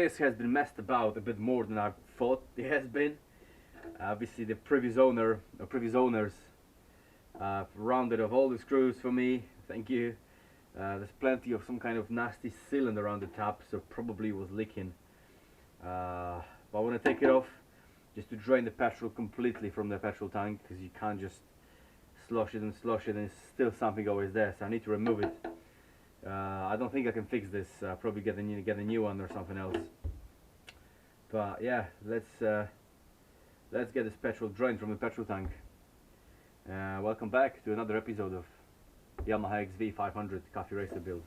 this has been messed about a bit more than I thought it has been. Obviously the previous owner, or previous owners, rounded off all the screws for me, thank you. There's plenty of some kind of nasty sealant around the tap, so probably was leaking. But I want to take it off just to drain the petrol completely from the petrol tank, because you can't just slosh it and it's still something always there, so I need to remove it. I don't think I can fix this. Probably get a new one or something else. But yeah, let's get this petrol drained from the petrol tank. Welcome back to another episode of Yamaha XV 500 Coffee Racer build.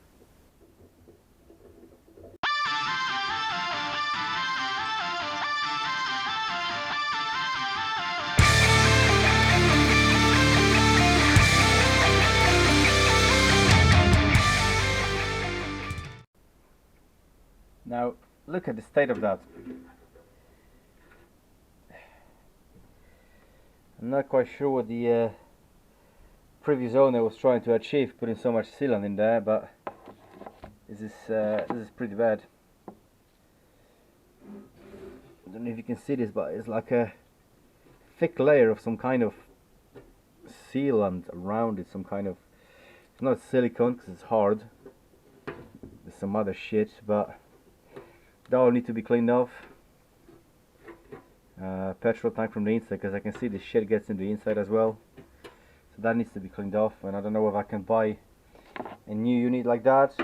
Now look at the state of that. I'm not quite sure what the previous owner was trying to achieve putting so much sealant in there, but this is pretty bad. I don't know if you can see this, but it's like a thick layer of some kind of sealant around it, some kind of, it's not silicone because it's hard, there's some other shit, but that all need to be cleaned off. Petrol tank from the inside, because I can see the shit gets in the inside as well, so that needs to be cleaned off. And I don't know if I can buy a new unit like that,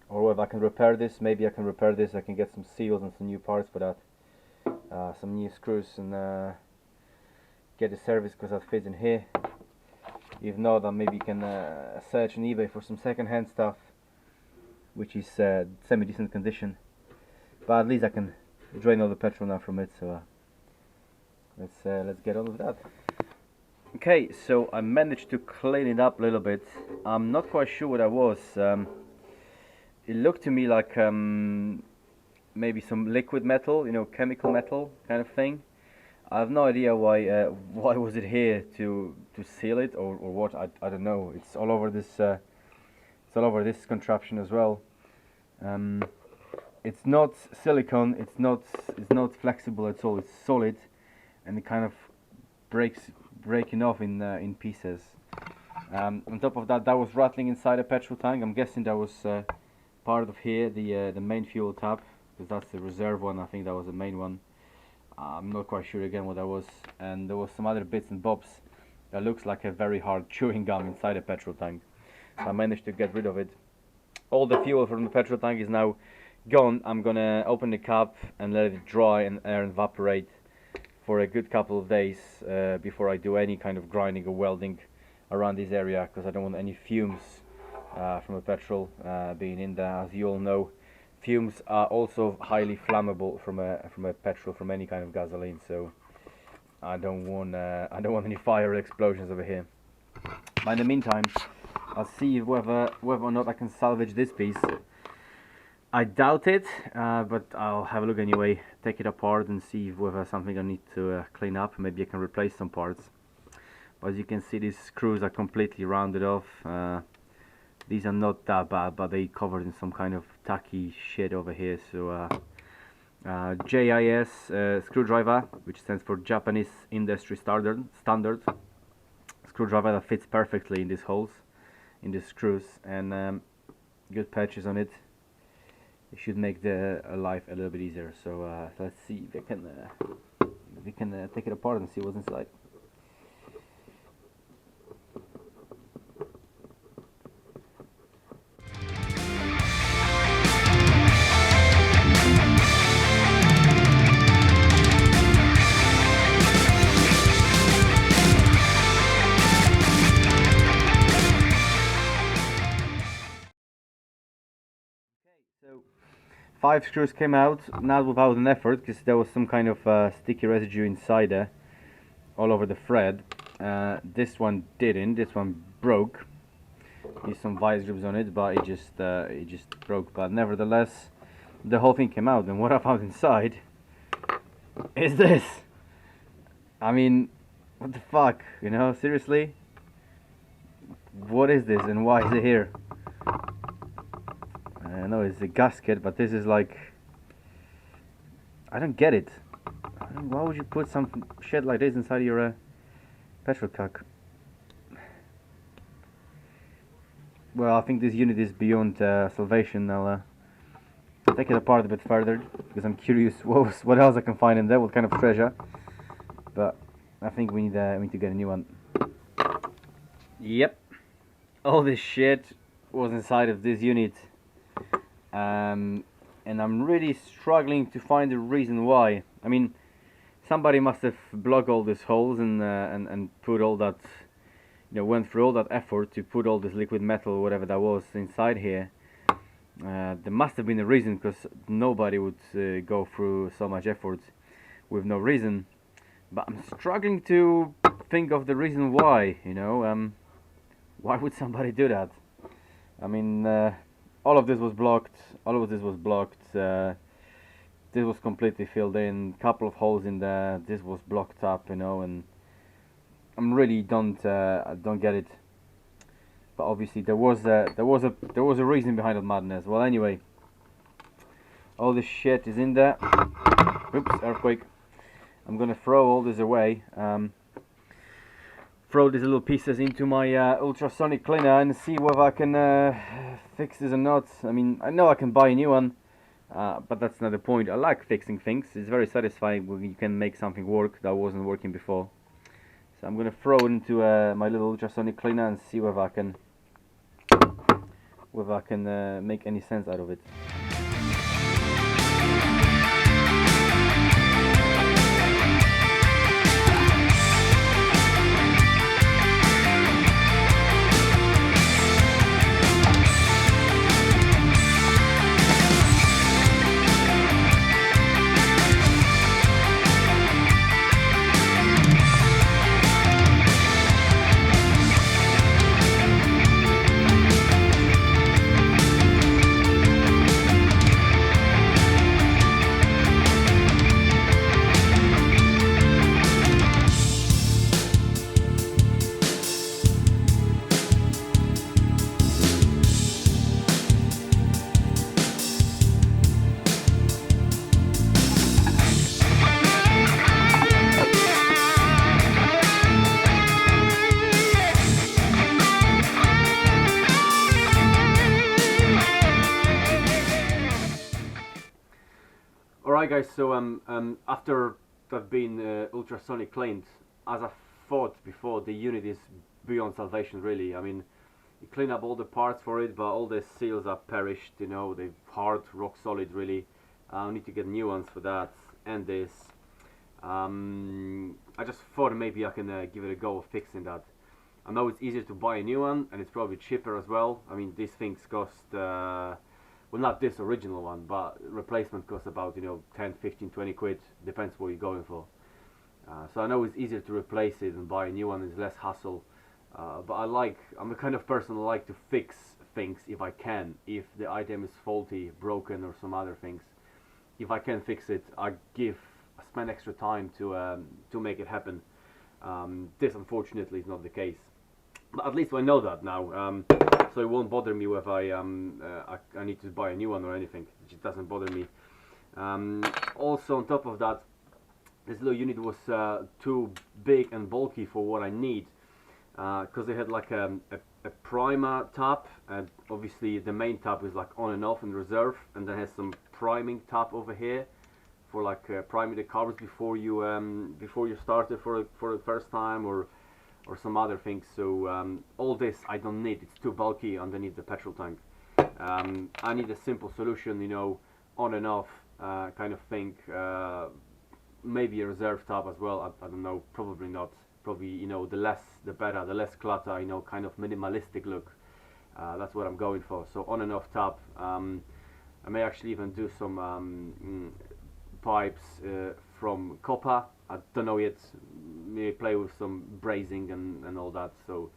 or if I can repair this. Maybe I can repair this, I can get some seals and some new parts for that, some new screws, and get the service, because that fits in here. If not, then maybe you can search on eBay for some second-hand stuff which is semi-decent condition. But at least I can drain all the petrol now from it, so let's get on with that. Okay, so I managed to clean it up a little bit. I'm not quite sure what that was. It looked to me like maybe some liquid metal, you know, chemical metal kind of thing. I have no idea why was it here to seal it, or what. I don't know. It's all over this contraption as well. It's not silicone, it's not flexible at all, it's solid, and it kind of breaking off in pieces. On top of that, that was rattling inside a petrol tank. I'm guessing that was part of here, the main fuel tap, because that's the reserve one. I think that was the main one. I'm not quite sure again what that was. And there was some other bits and bobs that looks like a very hard chewing gum inside a petrol tank. So I managed to get rid of it. All the fuel from the petrol tank is now gone. I'm gonna open the cap and let it dry and air evaporate for a good couple of days before I do any kind of grinding or welding around this area, because I don't want any fumes from the petrol being in there. As you all know, fumes are also highly flammable from a petrol, from any kind of gasoline. So I don't want any fire explosions over here. But in the meantime, I'll see whether or not I can salvage this piece. I doubt it, but I'll have a look anyway, take it apart and see whether something I need to clean up. Maybe I can replace some parts. But as you can see, these screws are completely rounded off. These are not that bad, but they covered in some kind of tacky shit over here. So JIS screwdriver, which stands for Japanese Industry Standard screwdriver, that fits perfectly in these holes, in the screws, and good patches on it. It should make the life a little bit easier. So let's see if we can take it apart and see what's inside. So 5 screws came out, not without an effort, because there was some kind of sticky residue inside there, all over the thread. This one didn't. This one broke. There's some vice grips on it, but it just broke. But nevertheless, the whole thing came out. And what I found inside is this. I mean, what the fuck? You know, seriously? What is this and why is it here? I know it's a gasket, but this is like I don't get it. Why would you put some shit like this inside your petrol cock? Well, I think this unit is beyond salvation. I'll take it apart a bit further because I'm curious what else I can find in there, what kind of treasure. But I think we need to get a new one. Yep, all this shit was inside of this unit, and I'm really struggling to find the reason why. I mean, somebody must have blocked all these holes and put all that, went through all that effort to put all this liquid metal or whatever that was inside here. There must have been a reason, because nobody would go through so much effort with no reason. But I'm struggling to think of the reason why. Why would somebody do that? I mean, all of this was blocked. All of this was blocked. This was completely filled in. Couple of holes in there. This was blocked up, and I'm really don't get it. But obviously there was a reason behind that madness. Well, anyway, all this shit is in there. Oops, earthquake. I'm gonna throw all this away. Throw these little pieces into my ultrasonic cleaner and see whether I can fix this or not. I mean, I know I can buy a new one, but that's not the point. I like fixing things. It's very satisfying when you can make something work that wasn't working before. So I'm gonna throw it into my little ultrasonic cleaner and see whether I can make any sense out of it. Alright guys, so after that being ultrasonic cleaned, as I thought before, the unit is beyond salvation really. I mean, you clean up all the parts for it, but all the seals are perished, they're hard, rock solid really. I need to get new ones for that, and this. I just thought maybe I can give it a go of fixing that. I know it's easier to buy a new one, and it's probably cheaper as well. I mean, these things cost well, not this original one, but replacement costs about 10, 15, 20 quid, depends what you're going for. So I know it's easier to replace it and buy a new one, it's less hassle. But I'm the kind of person who like to fix things if I can. If the item is faulty, broken, or some other things, if I can fix it, I spend extra time to make it happen. This unfortunately is not the case. But at least I know that now, so it won't bother me if I need to buy a new one or anything. It just doesn't bother me. Also, on top of that, this little unit was too big and bulky for what I need, because they had like a primer tab, and obviously the main tab is like on and off in reserve, and then has some priming tab over here for like priming the carbons before you start it for the first time, or some other things. So all this I don't need, it's too bulky underneath the petrol tank. I need a simple solution, on and off kind of thing. Maybe a reserve tab as well, I don't know, probably not. Probably, the less the better, the less clutter, kind of minimalistic look. That's what I'm going for. So on and off tab. I may actually even do some pipes from copper. I don't know yet. May play with some brazing and all that. So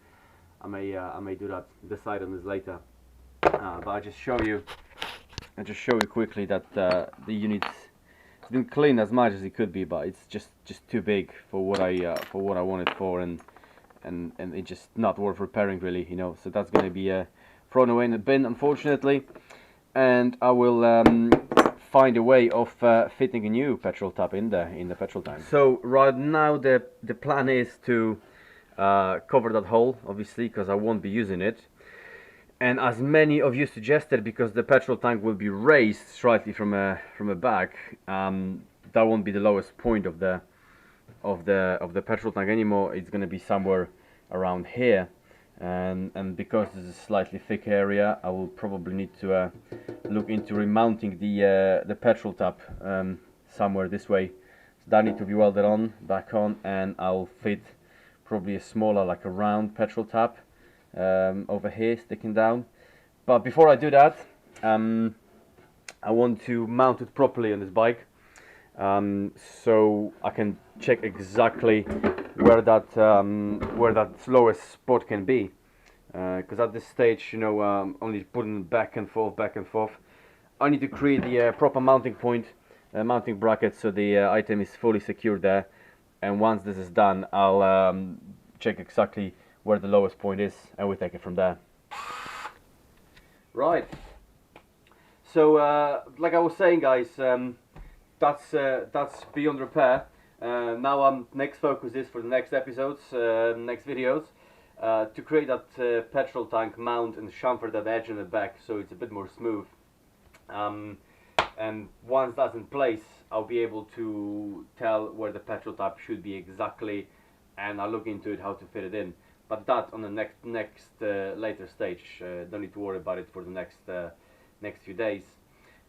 I may do that. Decide on this later. But I just show you quickly that the unit's been cleaned as much as it could be, but it's just too big for what I want it for, and it's just not worth repairing really. So that's going to be thrown away in the bin, unfortunately. And I will find a way of fitting a new petrol tap in the petrol tank. So right now the plan is to cover that hole, obviously, because I won't be using it. And as many of you suggested, because the petrol tank will be raised slightly from a back, that won't be the lowest point of the petrol tank anymore. It's going to be somewhere around here, and because this is a slightly thick area, I will probably need to look into remounting the petrol tap somewhere this way. So that needs to be welded on, back on, and I'll fit probably a smaller, like a round petrol tap over here sticking down. But before I do that, I want to mount it properly on this bike, so I can check exactly where that lowest spot can be, because at this stage, you know, only putting back and forth, I need to create the proper mounting point, mounting bracket, so the item is fully secured there. And once this is done, I'll check exactly where the lowest point is, and we'll take it from there. Right. So, like I was saying, guys, that's beyond repair. Now, next focus is for the next episodes, next videos, to create that petrol tank mount and chamfer that edge on the back, so it's a bit more smooth. And once that's in place, I'll be able to tell where the petrol tap should be exactly, and I'll look into it how to fit it in. But that on the next later stage. Don't need to worry about it for the next few days.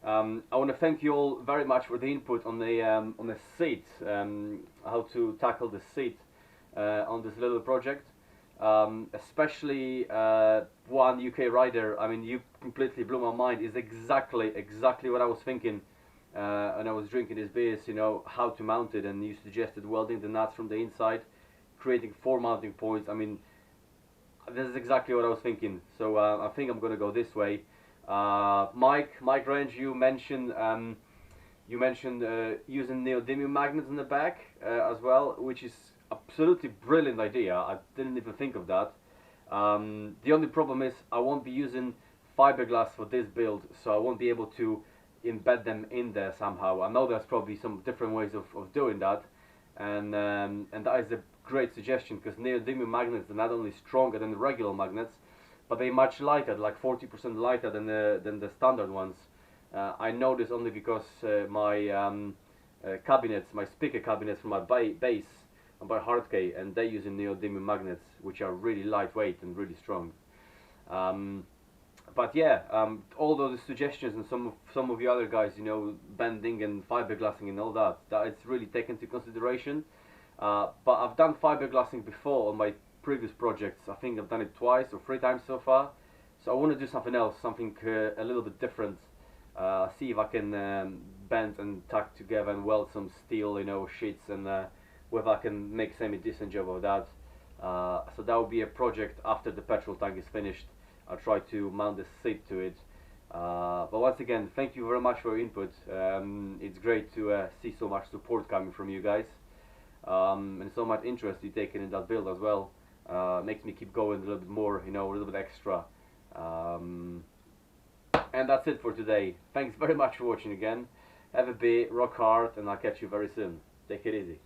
I want to thank you all very much for the input on the seat, how to tackle the seat on this little project. Especially one UK rider. I mean, you completely blew my mind. Is exactly what I was thinking when I was drinking this beers. You know, how to mount it, and you suggested welding the nuts from the inside, creating 4 mounting points. I mean, this is exactly what I was thinking. So I think I'm gonna go this way. Mike Range, you mentioned using neodymium magnets in the back as well, which is absolutely brilliant idea. I didn't even think of that. The only problem is I won't be using fiberglass for this build, so I won't be able to embed them in there somehow. I know there's probably some different ways of doing that, and that is a great suggestion, because neodymium magnets are not only stronger than the regular magnets, but they're much lighter, like 40% lighter than the standard ones. I know this only because my cabinets, my speaker cabinets from my bass, by Hardkey, and they're using neodymium magnets, which are really lightweight and really strong. But yeah, all those suggestions and some of the other guys, you know, bending and fiberglassing and all that it's really taken into consideration. But I've done fiberglassing before on my previous projects. I think I've done it 2 or 3 times so far. So I want to do something else, something a little bit different. See if I can bend and tack together and weld some steel, you know, sheets, and whether I can make semi-decent job of that. So that will be a project after the petrol tank is finished. I'll try to mount the seat to it. But once again, thank you very much for your input. It's great to see so much support coming from you guys, and so much interest you taken in that build as well. Makes me keep going a little bit more, you know, a little bit extra. And that's it for today. Thanks very much for watching again. Have a beer, rock hard, and I'll catch you very soon. Take it easy.